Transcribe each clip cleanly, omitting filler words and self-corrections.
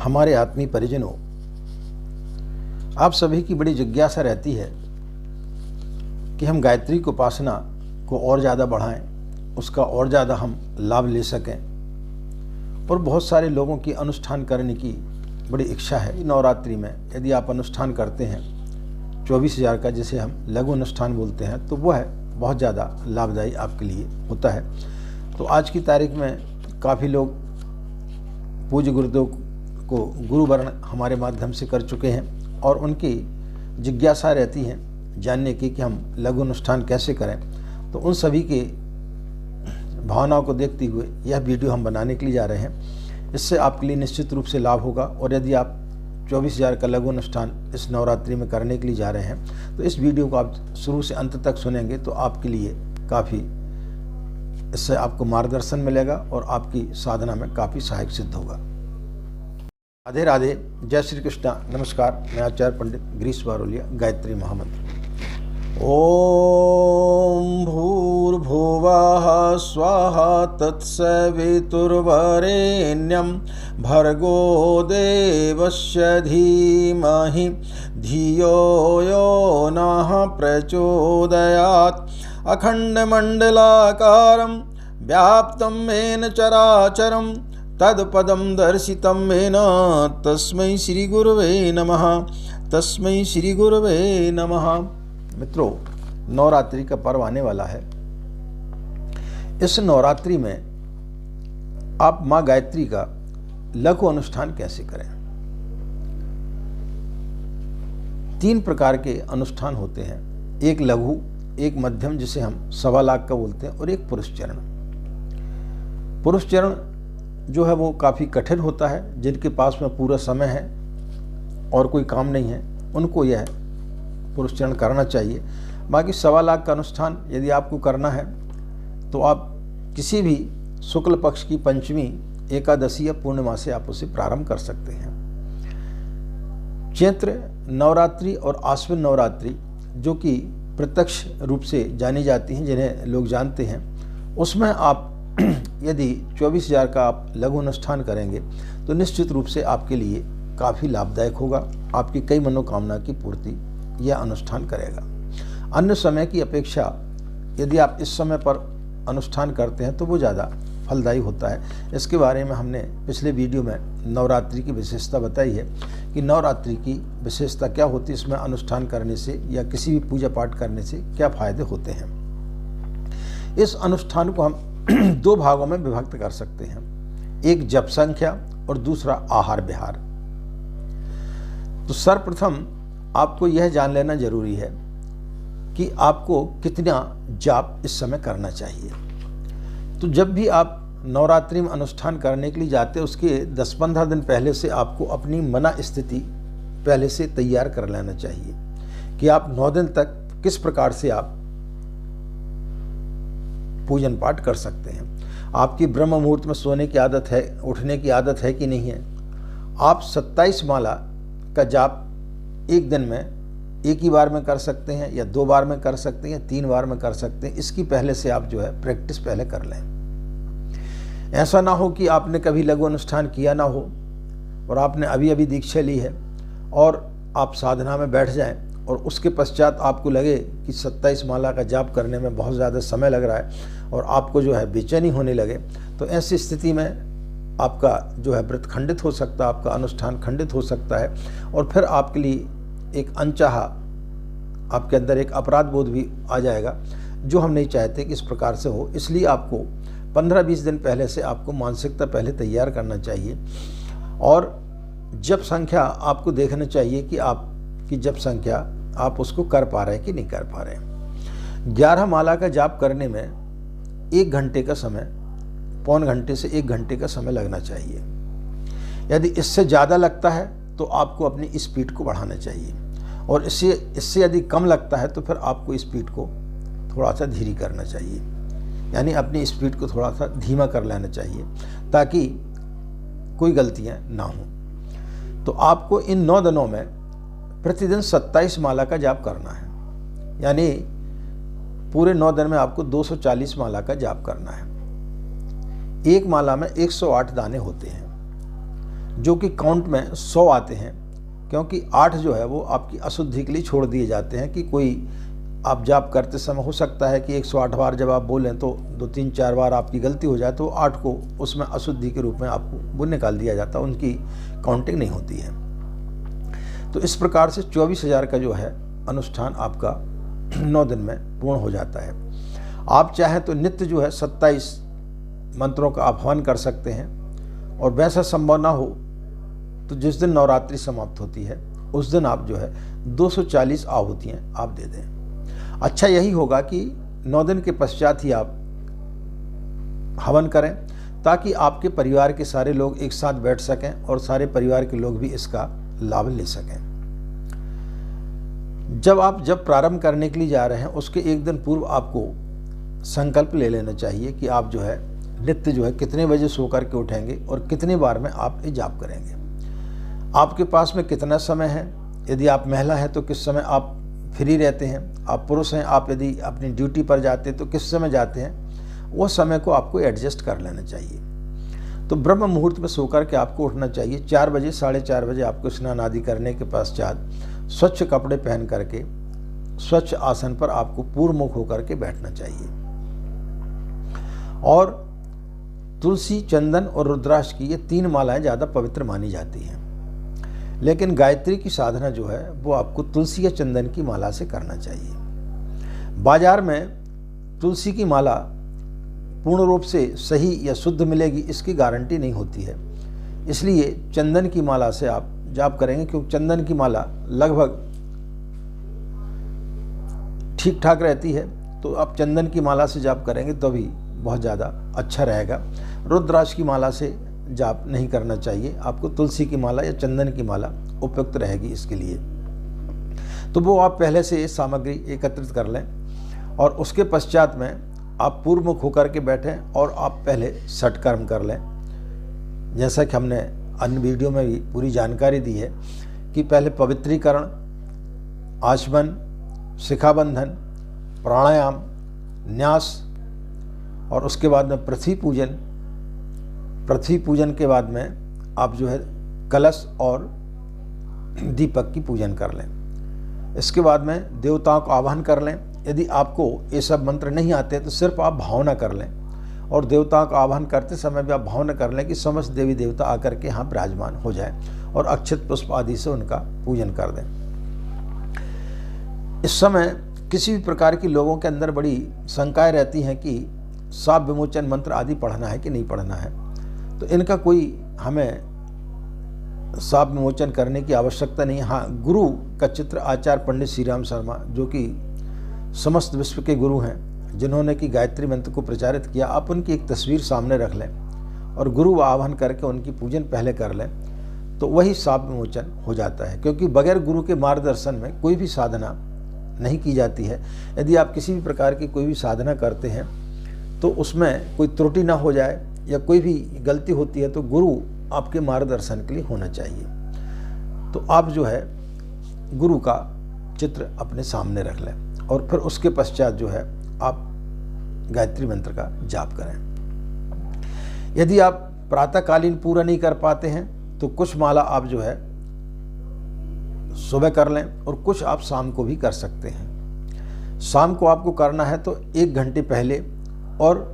हमारे आत्मीय परिजनों, आप सभी की बड़ी जिज्ञासा रहती है कि हम गायत्री की उपासना को और ज़्यादा बढ़ाएं, उसका और ज़्यादा हम लाभ ले सकें। और बहुत सारे लोगों की अनुष्ठान करने की बड़ी इच्छा है। नवरात्रि में यदि आप अनुष्ठान करते हैं 24,000 का, जिसे हम लघु अनुष्ठान बोलते हैं, तो वो है बहुत ज़्यादा लाभदायी आपके लिए होता है। तो आज की तारीख में काफ़ी लोग पूज्य गुरुदेव को गुरु वर्ण हमारे माध्यम से कर चुके हैं और उनकी जिज्ञासा रहती है जानने की कि हम लघु अनुष्ठान कैसे करें। तो उन सभी के भावनाओं को देखते हुए यह वीडियो हम बनाने के लिए जा रहे हैं। इससे आपके लिए निश्चित रूप से लाभ होगा। और यदि आप 24,000 का लघु अनुष्ठान इस नवरात्रि में करने के लिए जा रहे हैं तो इस वीडियो को आप शुरू से अंत तक सुनेंगे तो आपके लिए काफ़ी इससे आपको मार्गदर्शन मिलेगा और आपकी साधना में काफ़ी सहायक सिद्ध होगा। राधे राधे, जय श्री कृष्णा, नमस्कार। मैं आचार्य पंडित गिरीश बारोलिया। गायत्री महामंत्र। ओम भूर्भुवः स्वः तत्सवितुर्वरेण्यं भर्गो देवस्य धीमहि धियो यो नः प्रचोदयात्। अखण्डमण्डलाकारं व्याप्तं येन चराचरं तत्पदं दर्शितं येन तस्मै श्री गुरुवे नमः। तस्मै श्री गुरुवे नमः। मित्रों, नवरात्रि का पर्व आने वाला है। इस नवरात्रि में आप माँ गायत्री का लघु अनुष्ठान कैसे करें। 3 प्रकार के अनुष्ठान होते हैं, एक लघु, एक मध्यम जिसे हम 1.25 लाख का बोलते हैं, और एक पुरुष चरण। पुरुष चरण जो है वो काफ़ी कठिन होता है। जिनके पास में पूरा समय है और कोई काम नहीं है उनको यह पुरुष चरण करना चाहिए। बाकी 1.25 लाख का अनुष्ठान यदि आपको करना है तो आप किसी भी शुक्ल पक्ष की पंचमी, एकादशी या पूर्णिमा से आप उसे प्रारंभ कर सकते हैं। चैत्र नवरात्रि और आश्विन नवरात्रि जो कि प्रत्यक्ष रूप से जानी जाती हैं, जिन्हें लोग जानते हैं, उसमें आप यदि 24,000 का आप लघु अनुष्ठान करेंगे तो निश्चित रूप से आपके लिए काफ़ी लाभदायक होगा। आपकी कई मनोकामना की पूर्ति यह अनुष्ठान करेगा। अन्य समय की अपेक्षा यदि आप इस समय पर अनुष्ठान करते हैं तो वो ज़्यादा फलदायी होता है। इसके बारे में हमने पिछले वीडियो में नवरात्रि की विशेषता बताई है कि नवरात्रि की विशेषता क्या होती है, इसमें अनुष्ठान करने से या किसी भी पूजा पाठ करने से क्या फायदे होते हैं। इस अनुष्ठान को हम 2 भागों में विभक्त कर सकते हैं, एक जप संख्या और दूसरा आहार विहार। तो सर्वप्रथम आपको यह जान लेना जरूरी है कि आपको कितना जाप इस समय करना चाहिए। तो जब भी आप नवरात्रि में अनुष्ठान करने के लिए जाते हैं उसके 10-15 दिन पहले से आपको अपनी मना स्थिति पहले से तैयार कर लेना चाहिए कि आप 9 दिन तक किस प्रकार से आप पूजन पाठ कर सकते हैं। आपकी ब्रह्म मुहूर्त में सोने की आदत है, उठने की आदत है कि नहीं है। आप 27 माला का जाप एक दिन में एक ही बार में कर सकते हैं या 2 बार में कर सकते हैं या 3 बार में कर सकते हैं। इसकी पहले से आप जो है प्रैक्टिस पहले कर लें। ऐसा ना हो कि आपने कभी लघु अनुष्ठान किया ना हो और आपने अभी अभी दीक्षा ली है और आप साधना में बैठ जाएं और उसके पश्चात आपको लगे कि 27 माला का जाप करने में बहुत ज़्यादा समय लग रहा है और आपको जो है बेचैनी होने लगे। तो ऐसी स्थिति में आपका जो है व्रत खंडित हो सकता है, आपका अनुष्ठान खंडित हो सकता है और फिर आपके लिए एक अनचाहा आपके अंदर एक अपराध बोध भी आ जाएगा, जो हम नहीं चाहते कि इस प्रकार से हो। इसलिए आपको 15-20 दिन पहले से आपको मानसिकता पहले तैयार करना चाहिए और जप संख्या आपको देखना चाहिए कि आपकी जप संख्या आप उसको कर पा रहे हैं कि नहीं कर पा रहे हैं। 11 माला का जाप करने में 1 घंटे का समय, पौन घंटे से 1 घंटे का समय लगना चाहिए। यदि इससे ज़्यादा लगता है तो आपको अपनी स्पीड को बढ़ाना चाहिए और इससे यदि कम लगता है तो फिर आपको स्पीड को थोड़ा सा धीरे करना चाहिए, यानी अपनी स्पीड को थोड़ा सा धीमा कर लेना चाहिए ताकि कोई गलतियां ना हों। तो आपको इन 9 दिनों में प्रतिदिन 27 माला का जाप करना है, यानी पूरे 9 दिन में आपको 240 माला का जाप करना है। एक माला में 108 दाने होते हैं। जो कि काउंट में 100 आते हैं, क्योंकि 8 जो है वो आपकी अशुद्धि के लिए छोड़ दिए जाते हैं कि कोई आप जाप करते समय हो सकता है कि 108 बार जब आप बोलें तो 2-3-4 बार आपकी गलती हो जाए, तो 8 को उसमें अशुद्धि के रूप में आपको वो निकाल दिया जाता है, उनकी काउंटिंग नहीं होती है। तो इस प्रकार से 24,000 का जो है अनुष्ठान आपका 9 दिन में पूर्ण हो जाता है। आप चाहें तो नित्य जो है 27 मंत्रों का आह्वान कर सकते हैं, और वैसा संभव ना हो तो जिस दिन नवरात्रि समाप्त होती है उस दिन आप जो है 240 आहुतियाँ आप दे दें। अच्छा यही होगा कि 9 दिन के पश्चात ही आप हवन करें, ताकि आपके परिवार के सारे लोग एक साथ बैठ सकें और सारे परिवार के लोग भी इसका लाभ ले सकें। जब प्रारंभ करने के लिए जा रहे हैं उसके एक दिन पूर्व आपको संकल्प ले लेना चाहिए कि आप जो है नित्य जो है कितने बजे सो करके उठेंगे और कितनी बार में आप ये जाप करेंगे। आपके पास में कितना समय है, यदि आप महिला हैं तो किस समय आप फ्री रहते हैं, आप पुरुष हैं आप यदि अपनी ड्यूटी पर जाते हैं तो किस समय जाते हैं, वो समय को आपको एडजस्ट कर लेना चाहिए। तो ब्रह्म मुहूर्त में सोकर के आपको उठना चाहिए। 4 बजे 4:30 बजे आपको स्नान आदि करने के पश्चात स्वच्छ कपड़े पहन करके स्वच्छ आसन पर आपको पूर्व मुख होकर के बैठना चाहिए। और तुलसी, चंदन और रुद्राक्ष की ये 3 मालाएं ज़्यादा पवित्र मानी जाती हैं, लेकिन गायत्री की साधना जो है वो आपको तुलसी या चंदन की माला से करना चाहिए। बाजार में तुलसी की माला पूर्ण रूप से सही या शुद्ध मिलेगी इसकी गारंटी नहीं होती है, इसलिए चंदन की माला से आप जाप करेंगे, क्योंकि चंदन की माला लगभग ठीक ठाक रहती है। तो आप चंदन की माला से जाप करेंगे तो भी बहुत ज़्यादा अच्छा रहेगा। रुद्राक्ष की माला से जाप नहीं करना चाहिए, आपको तुलसी की माला या चंदन की माला उपयुक्त रहेगी इसके लिए। तो वो आप पहले से ये सामग्री एकत्रित कर लें, और उसके पश्चात में आप पूर्वमुख होकर के बैठें और आप पहले सटकर्म कर लें। जैसा कि हमने अन्य वीडियो में भी पूरी जानकारी दी है कि पहले पवित्रीकरण, आचमन, शिखाबंधन, प्राणायाम, न्यास, और उसके बाद में पृथ्वी पूजन के बाद में आप जो है कलश और दीपक की पूजन कर लें। इसके बाद में देवताओं को आह्वान कर लें। यदि आपको ये सब मंत्र नहीं आते तो सिर्फ आप भावना कर लें, और देवताओं का आह्वान करते समय भी आप भावना कर लें कि समस्त देवी देवता आकर के यहाँ विराजमान हो जाए, और अक्षत पुष्प आदि से उनका पूजन कर दें। इस समय किसी भी प्रकार की लोगों के अंदर बड़ी शंकाएं रहती हैं कि शाप विमोचन मंत्र आदि पढ़ना है कि नहीं पढ़ना है। तो इनका कोई हमें शाप विमोचन करने की आवश्यकता नहीं है। हाँ, गुरु का चित्र आचार्य पंडित श्री राम शर्मा, जो कि समस्त विश्व के गुरु हैं, जिन्होंने कि गायत्री मंत्र को प्रचारित किया, आप उनकी एक तस्वीर सामने रख लें और गुरु आह्वान करके उनकी पूजन पहले कर लें, तो वही शाप विमोचन हो जाता है। क्योंकि बगैर गुरु के मार्गदर्शन में कोई भी साधना नहीं की जाती है। यदि आप किसी भी प्रकार की कोई भी साधना करते हैं तो उसमें कोई त्रुटि ना हो जाए या कोई भी गलती होती है तो गुरु आपके मार्गदर्शन के लिए होना चाहिए। तो आप जो है गुरु का चित्र अपने सामने रख लें, और फिर उसके पश्चात जो है आप गायत्री मंत्र का जाप करें। यदि आप प्रातःकालीन पूरा नहीं कर पाते हैं तो कुछ माला आप जो है सुबह कर लें, और कुछ आप शाम को भी कर सकते हैं। शाम को आपको करना है तो 1 घंटे पहले और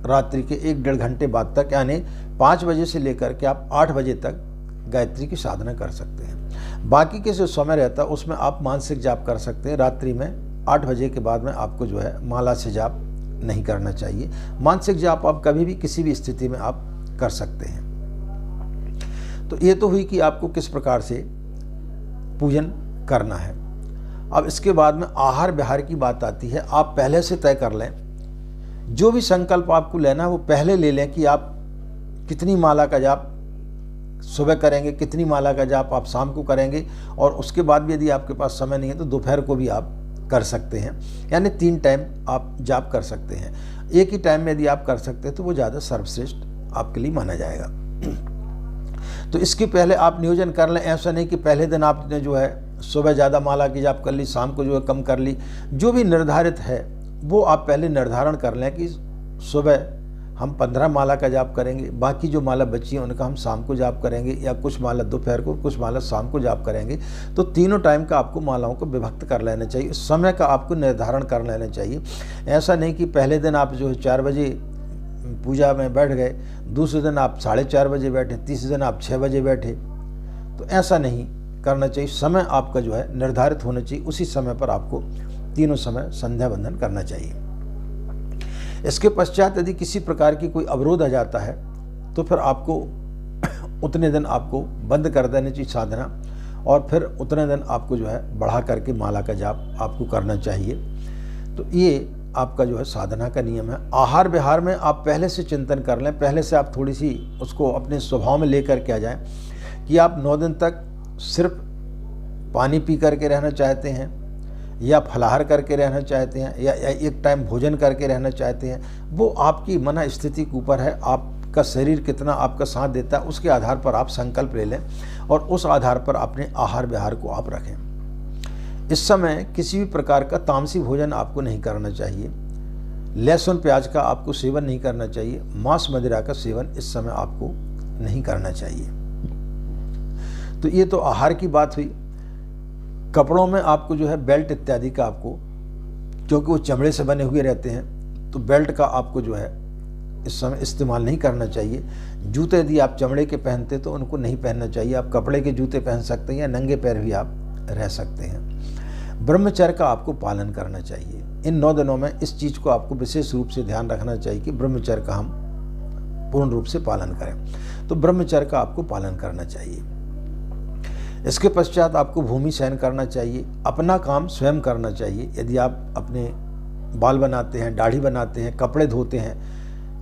रात्रि के 1-1.5 घंटे बाद तक, यानी 5 बजे से लेकर के आप 8 बजे तक गायत्री की साधना कर सकते हैं। बाकी के जो समय रहता है उसमें आप मानसिक जाप कर सकते हैं। रात्रि में 8 बजे के बाद में आपको जो है माला से जाप नहीं करना चाहिए। मानसिक जाप आप कभी भी किसी भी स्थिति में आप कर सकते हैं। तो ये तो हुई कि आपको किस प्रकार से पूजन करना है। अब इसके बाद में आहार विहार की बात आती है। आप पहले से तय कर लें, जो भी संकल्प आपको लेना है वो पहले ले लें कि आप कितनी माला का जाप सुबह करेंगे, कितनी माला का जाप आप शाम को करेंगे, और उसके बाद भी यदि आपके पास समय नहीं है तो दोपहर को भी आप कर सकते हैं। यानी 3 टाइम आप जाप कर सकते हैं। एक ही टाइम में यदि आप कर सकते हैं तो वो ज़्यादा सर्वश्रेष्ठ आपके लिए माना जाएगा। तो इसके पहले आप नियोजन कर लें। ऐसा नहीं कि पहले दिन आपने जो है सुबह ज़्यादा माला की जाप कर ली, शाम को जो है कम कर ली। जो भी निर्धारित है वो आप पहले निर्धारण कर लें कि सुबह हम 15 माला का जाप करेंगे, बाकी जो माला बची है उनका हम शाम को जाप करेंगे, या कुछ माला दोपहर को, कुछ माला शाम को जाप करेंगे। तो तीनों टाइम का आपको मालाओं को विभक्त कर लेना चाहिए, समय का आपको निर्धारण कर लेना चाहिए। ऐसा नहीं कि पहले दिन आप जो है 4 बजे पूजा में बैठ गए, दूसरे दिन आप 4:30 बजे बैठे, तीसरे दिन आप 6 बजे बैठे, तो ऐसा नहीं करना चाहिए। समय आपका जो है निर्धारित होना चाहिए, उसी समय पर आपको तीनों समय संध्या वंदन करना चाहिए। इसके पश्चात यदि किसी प्रकार की कोई अवरोध आ जाता है तो फिर आपको उतने दिन आपको बंद कर देनी चाहिए साधना, और फिर उतने दिन आपको जो है बढ़ा करके माला का जाप आपको करना चाहिए। तो ये आपका जो है साधना का नियम है। आहार विहार में आप पहले से चिंतन कर लें, पहले से आप थोड़ी सी उसको अपने स्वभाव में लेकर के आ जाएं कि आप 9 दिन तक सिर्फ पानी पी करके रहना चाहते हैं, या फलाहार करके रहना चाहते हैं, या एक टाइम भोजन करके रहना चाहते हैं। वो आपकी मन स्थिति के ऊपर है, आपका शरीर कितना आपका साथ देता है, उसके आधार पर आप संकल्प ले लें और उस आधार पर अपने आहार विहार को आप रखें। इस समय किसी भी प्रकार का तामसी भोजन आपको नहीं करना चाहिए, लहसुन प्याज का आपको सेवन नहीं करना चाहिए, मांस मदिरा का सेवन इस समय आपको नहीं करना चाहिए। तो ये तो आहार की बात हुई। कपड़ों में आपको जो है बेल्ट इत्यादि का आपको, क्योंकि वो चमड़े से बने हुए रहते हैं, तो बेल्ट का आपको जो है इस समय इस्तेमाल नहीं करना चाहिए। जूते यदि आप चमड़े के पहनते तो उनको नहीं पहनना चाहिए, आप कपड़े के जूते पहन सकते हैं, या नंगे पैर भी आप रह सकते हैं। ब्रह्मचर्य का आपको पालन करना चाहिए। इन 9 दिनों में इस चीज़ को आपको विशेष रूप से ध्यान रखना चाहिए कि ब्रह्मचर्य का हम पूर्ण रूप से पालन करें। तो ब्रह्मचर्य का आपको पालन करना चाहिए। इसके पश्चात आपको भूमि शयन करना चाहिए, अपना काम स्वयं करना चाहिए। यदि आप अपने बाल बनाते हैं, दाढ़ी बनाते हैं, कपड़े धोते हैं,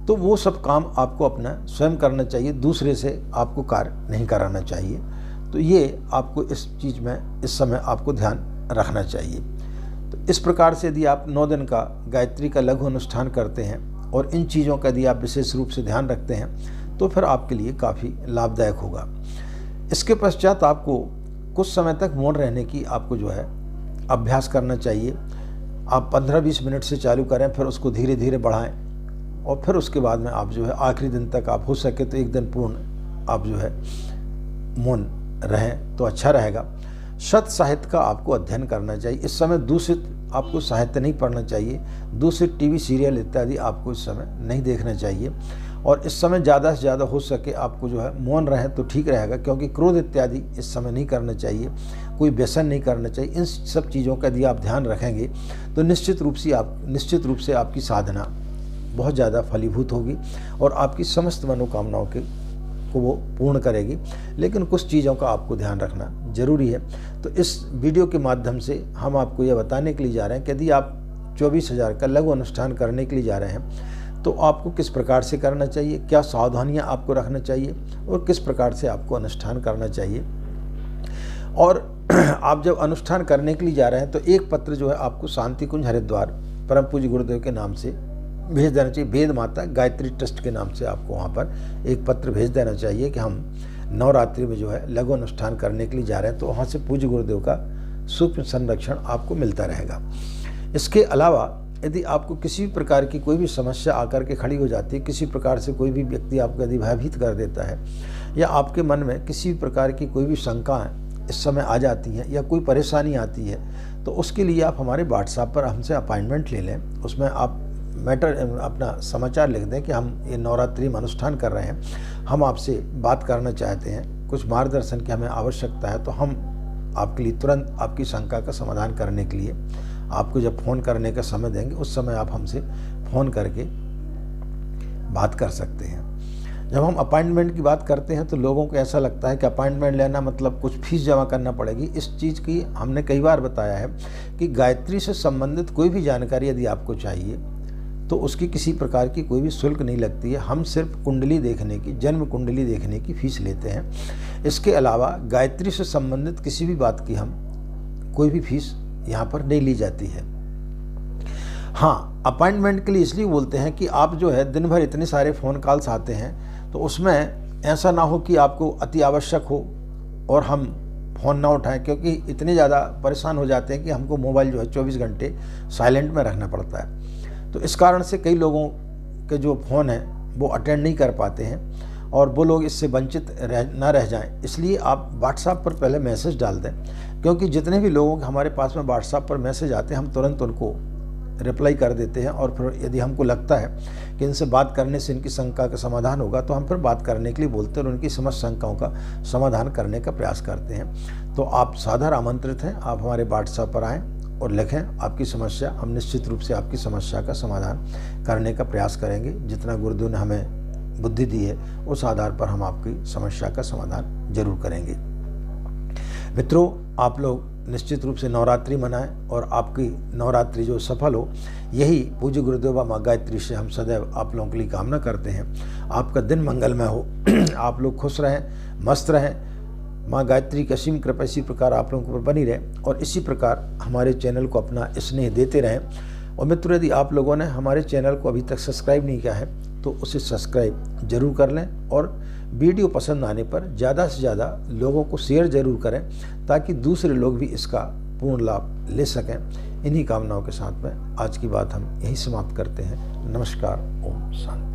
तो वो सब काम आपको अपना स्वयं करना चाहिए, दूसरे से आपको कार्य नहीं कराना चाहिए। तो ये आपको इस चीज़ में इस समय आपको ध्यान रखना चाहिए। तो इस प्रकार से यदि आप 9 दिन का गायत्री का लघु अनुष्ठान करते हैं और इन चीज़ों का यदि आप विशेष रूप से ध्यान रखते हैं तो फिर आपके लिए काफ़ी लाभदायक होगा। इसके पश्चात आपको कुछ समय तक मौन रहने की आपको जो है अभ्यास करना चाहिए। आप 15-20 मिनट से चालू करें, फिर उसको धीरे धीरे बढ़ाएं, और फिर उसके बाद में आप जो है आखिरी दिन तक आप हो सके तो 1 दिन पूर्ण आप जो है मौन रहें तो अच्छा रहेगा। शत साहित्य का आपको अध्ययन करना चाहिए। इस समय दूषित आपको साहित्य नहीं पढ़ना चाहिए, दूषित टीवी सीरियल इत्यादि आपको इस समय नहीं देखना चाहिए, और इस समय ज़्यादा से ज़्यादा हो सके आपको जो है मौन रहे तो ठीक रहेगा, क्योंकि क्रोध इत्यादि इस समय नहीं करना चाहिए, कोई व्यसन नहीं करना चाहिए। इन सब चीज़ों का यदि आप ध्यान रखेंगे तो निश्चित रूप से आपकी साधना बहुत ज़्यादा फलीभूत होगी और आपकी समस्त मनोकामनाओं को वो पूर्ण करेगी। लेकिन कुछ चीज़ों का आपको ध्यान रखना जरूरी है। तो इस वीडियो के माध्यम से हम आपको यह बताने के लिए जा रहे हैं कि यदि आप 24,000 का लघु अनुष्ठान करने के लिए जा रहे हैं तो आपको किस प्रकार से करना चाहिए, क्या सावधानियां आपको रखना चाहिए और किस प्रकार से आपको अनुष्ठान करना चाहिए। और आप जब अनुष्ठान करने के लिए जा रहे हैं तो एक पत्र जो है आपको शांति कुंज हरिद्वार परम पूज्य गुरुदेव के नाम से भेज देना चाहिए। वेद माता गायत्री ट्रस्ट के नाम से आपको वहाँ पर एक पत्र भेज देना चाहिए कि हम नवरात्रि में जो है लघु अनुष्ठान करने के लिए जा रहे हैं, तो वहाँ से पूज्य गुरुदेव का सूक्ष्म संरक्षण आपको मिलता रहेगा। इसके अलावा यदि आपको किसी भी प्रकार की कोई भी समस्या आकर के खड़ी हो जाती है, किसी प्रकार से कोई भी व्यक्ति आपको यदि भयभीत कर देता है, या आपके मन में किसी भी प्रकार की कोई भी शंकाएँ इस समय आ जाती हैं या कोई परेशानी आती है, तो उसके लिए आप हमारे व्हाट्सएप पर हमसे अपॉइंटमेंट ले लें। उसमें आप मैटर अपना समाचार लिख दें कि हम ये नवरात्रि में अनुष्ठान कर रहे हैं, हम आपसे बात करना चाहते हैं, कुछ मार्गदर्शन की हमें आवश्यकता है, तो हम आपके लिए तुरंत आपकी शंका का समाधान करने के लिए आपको जब फ़ोन करने का समय देंगे उस समय आप हमसे फ़ोन करके बात कर सकते हैं। जब हम अपॉइंटमेंट की बात करते हैं तो लोगों को ऐसा लगता है कि अपॉइंटमेंट लेना मतलब कुछ फीस जमा करना पड़ेगी। इस चीज़ की हमने कई बार बताया है कि गायत्री से संबंधित कोई भी जानकारी यदि आपको चाहिए तो उसकी किसी प्रकार की कोई भी शुल्क नहीं लगती है। हम सिर्फ कुंडली देखने की, जन्म कुंडली देखने की फीस लेते हैं। इसके अलावा गायत्री से संबंधित किसी भी बात की हम कोई भी फीस यहाँ पर नहीं ली जाती है। हाँ, अपॉइंटमेंट के लिए इसलिए बोलते हैं कि आप जो है दिन भर इतने सारे फ़ोन कॉल्स आते हैं, तो उसमें ऐसा ना हो कि आपको अति आवश्यक हो और हम फ़ोन ना उठाएं, क्योंकि इतने ज़्यादा परेशान हो जाते हैं कि हमको मोबाइल जो है 24 घंटे साइलेंट में रखना पड़ता है। तो इस कारण से कई लोगों के जो फ़ोन हैं वो अटेंड नहीं कर पाते हैं और वो लोग इससे वंचित ना रह जाएं, इसलिए आप व्हाट्सएप पर पहले मैसेज डाल दें, क्योंकि जितने भी लोगों के हमारे पास में व्हाट्सएप पर मैसेज आते हैं हम तुरंत उनको रिप्लाई कर देते हैं। और फिर यदि हमको लगता है कि इनसे बात करने से इनकी शंका का समाधान होगा तो हम फिर बात करने के लिए बोलते हैं और उनकी समस्त शंकाओं का समाधान करने का प्रयास करते हैं। तो आप सादर आमंत्रित हैं, आप हमारे व्हाट्सएप पर आएँ और लिखें आपकी समस्या, हम निश्चित रूप से आपकी समस्या का समाधान करने का प्रयास करेंगे। जितना गुरुदेव ने हमें बुद्धि दी है उस आधार पर हम आपकी समस्या का समाधान जरूर करेंगे। मित्रों, आप लोग निश्चित रूप से नवरात्रि मनाएं और आपकी नवरात्रि जो सफल हो, यही पूज्य गुरुदेव माँ गायत्री से हम सदैव आप लोगों के लिए कामना करते हैं। आपका दिन मंगलमय हो, आप लोग खुश रहें, मस्त रहें, माँ गायत्री की असीम कृपा इसी प्रकार आप लोगों पर बनी रहे और इसी प्रकार हमारे चैनल को अपना स्नेह देते रहें। और मित्रों, यदि आप लोगों ने हमारे चैनल को अभी तक सब्सक्राइब नहीं किया है तो उसे सब्सक्राइब जरूर कर लें और वीडियो पसंद आने पर ज़्यादा से ज़्यादा लोगों को शेयर जरूर करें ताकि दूसरे लोग भी इसका पूर्ण लाभ ले सकें। इन्हीं कामनाओं के साथ में आज की बात हम यहीं समाप्त करते हैं। नमस्कार, ओम शांति।